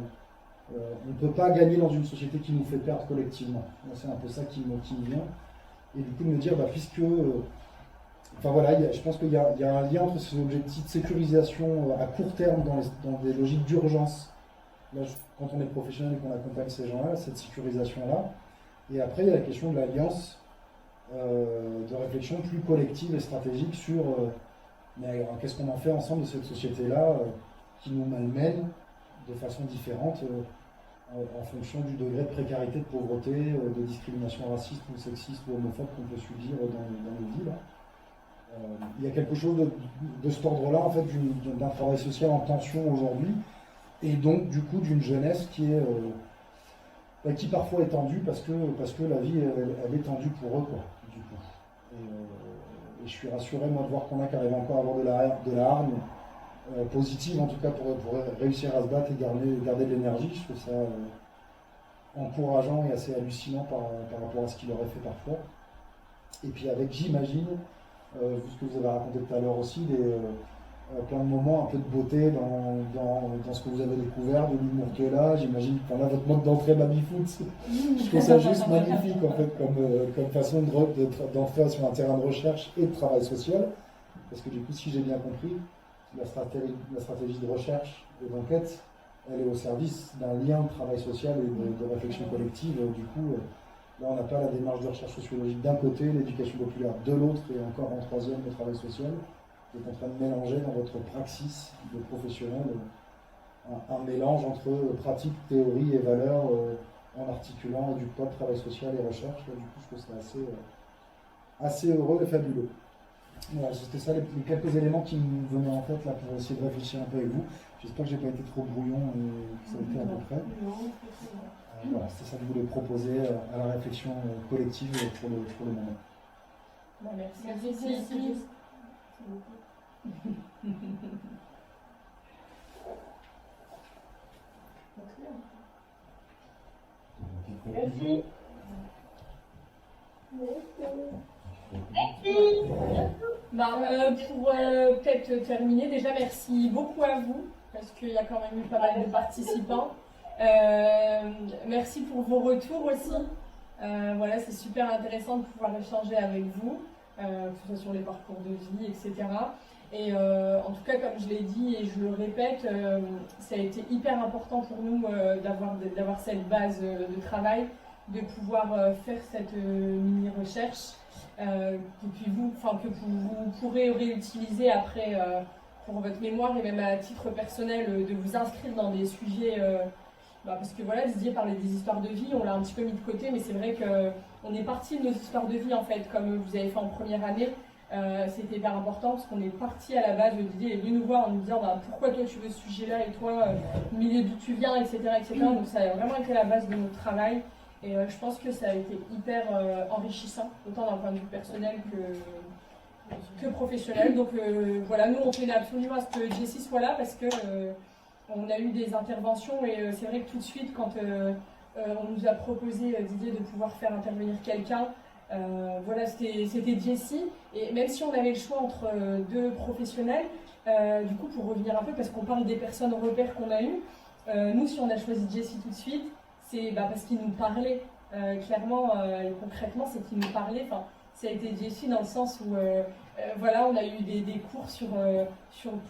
On ne peut pas gagner dans une société qui nous fait perdre collectivement. C'est un peu ça qui me vient. Et du coup, de me dire, puisque... enfin voilà, je pense qu'il y a un lien entre ces objectifs de sécurisation à court terme dans des logiques d'urgence. Là, quand on est professionnel et qu'on accompagne ces gens-là, cette sécurisation-là. Et après, il y a la question de l'alliance, de réflexion plus collective et stratégique sur qu'est-ce qu'on en fait ensemble de cette société-là qui nous malmène de façon différente en fonction du degré de précarité, de pauvreté, de discrimination raciste ou sexiste ou homophobe qu'on peut subir dans nos vies. Il y a quelque chose de cet ordre-là, en fait, d'un travail social en tension aujourd'hui, et donc du coup d'une jeunesse qui parfois est tendue parce que la vie elle est tendue pour eux, quoi, du coup. Et je suis rassuré, moi, de voir qu'on a qu'arrivé encore à avoir de la hargne positive, en tout cas pour réussir à se battre et garder de l'énergie. Je trouve ça encourageant et assez hallucinant par rapport à ce qu'il aurait fait parfois. Et puis avec, j'imagine, vu ce que vous avez raconté tout à l'heure aussi, plein de moments, un peu de beauté dans ce que vous avez découvert, de l'humour qui est là. J'imagine que votre mode d'entrée baby-foot, je trouve ça juste magnifique en fait, comme façon d'entrer sur un terrain de recherche et de travail social. Parce que du coup, si j'ai bien compris, la stratégie de recherche et d'enquête, elle est au service d'un lien de travail social et de réflexion collective. Du coup, là, on n'a pas la démarche de recherche sociologique d'un côté, l'éducation populaire de l'autre, et encore en troisième, le travail social. Vous êtes en train de mélanger dans votre praxis de professionnel un mélange entre pratique, théorie et valeur en articulant du poids de travail social et recherche. Là, du coup, je trouve ça assez heureux et fabuleux. Voilà, c'était ça les quelques éléments qui me venaient en tête là, pour essayer de réfléchir un peu avec vous. J'espère que j'ai pas été trop brouillon et que ça a été à peu près. Voilà, c'est ça que je voulais proposer à la réflexion collective pour le moment. Bon, merci. Merci. Merci. Pour peut-être terminer, déjà merci beaucoup à vous, parce qu'il y a quand même eu pas mal de participants. Merci pour vos retours aussi. Voilà, c'est super intéressant de pouvoir échanger avec vous, que ce soit sur les parcours de vie, etc. Et en tout cas, comme je l'ai dit et je le répète, ça a été hyper important pour nous d'avoir cette base de travail, de pouvoir faire cette mini-recherche que vous pourrez réutiliser après pour votre mémoire et même à titre personnel, de vous inscrire dans des sujets, parce que voilà, Didier parlait des histoires de vie, on l'a un petit peu mis de côté, mais c'est vrai qu'on est parti de nos histoires de vie en fait, comme vous avez fait en première année. C'était hyper important parce qu'on est parti à la base, Didier est venu nous voir en nous disant pourquoi toi tu veux ce sujet-là et toi, milieu d'où tu viens, etc., etc. Donc ça a vraiment été la base de notre travail. Et je pense que ça a été hyper enrichissant, autant d'un point de vue personnel que professionnel. Donc voilà, nous on tenait absolument à ce que Jessie soit là parce que on a eu des interventions et c'est vrai que tout de suite quand on nous a proposé, Didier, de pouvoir faire intervenir quelqu'un, voilà, c'était Jessie. Et même si on avait le choix entre deux professionnels, du coup pour revenir un peu, parce qu'on parle des personnes repères qu'on a eues, nous si on a choisi Jessie tout de suite, c'est parce qu'il nous parlait, clairement et concrètement, c'est qu'il nous parlait. Enfin, ça a été Jessie dans le sens où voilà, on a eu des cours sur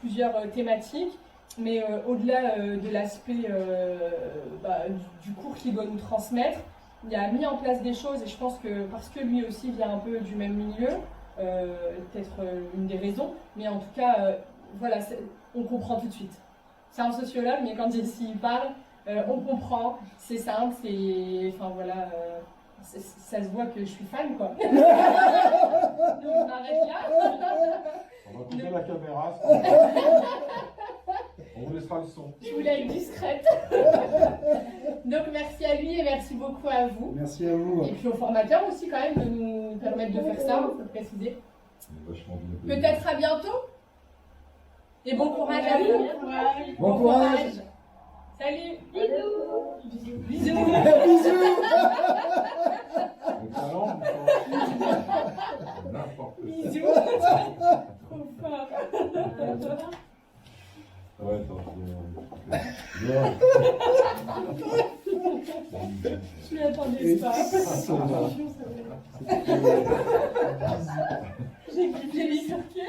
plusieurs thématiques, mais au-delà de l'aspect du cours qu'il doit nous transmettre, il a mis en place des choses et je pense que parce que lui aussi vient un peu du même milieu, peut-être une des raisons, mais en tout cas, voilà, on comprend tout de suite. C'est un sociologue, mais quand Jessie parle, on comprend, c'est simple, enfin voilà, ça se voit que je suis fan quoi. Donc on arrête là. On va couper la caméra. On vous laissera le son. Je voulais être discrète. Donc merci à lui et merci beaucoup à vous. Merci à vous. Et puis aux formateurs aussi quand même de nous permettre de faire ça, il faut le préciser. Peut-être à bientôt. Et bon courage à vous. Bon courage. Salut. Bisous. Bisous. Bisous. Le talent, n'importe quoi. Bisous. Trop fort. Ouais, attends, Je m'y attendais pas. J'ai bifurqué.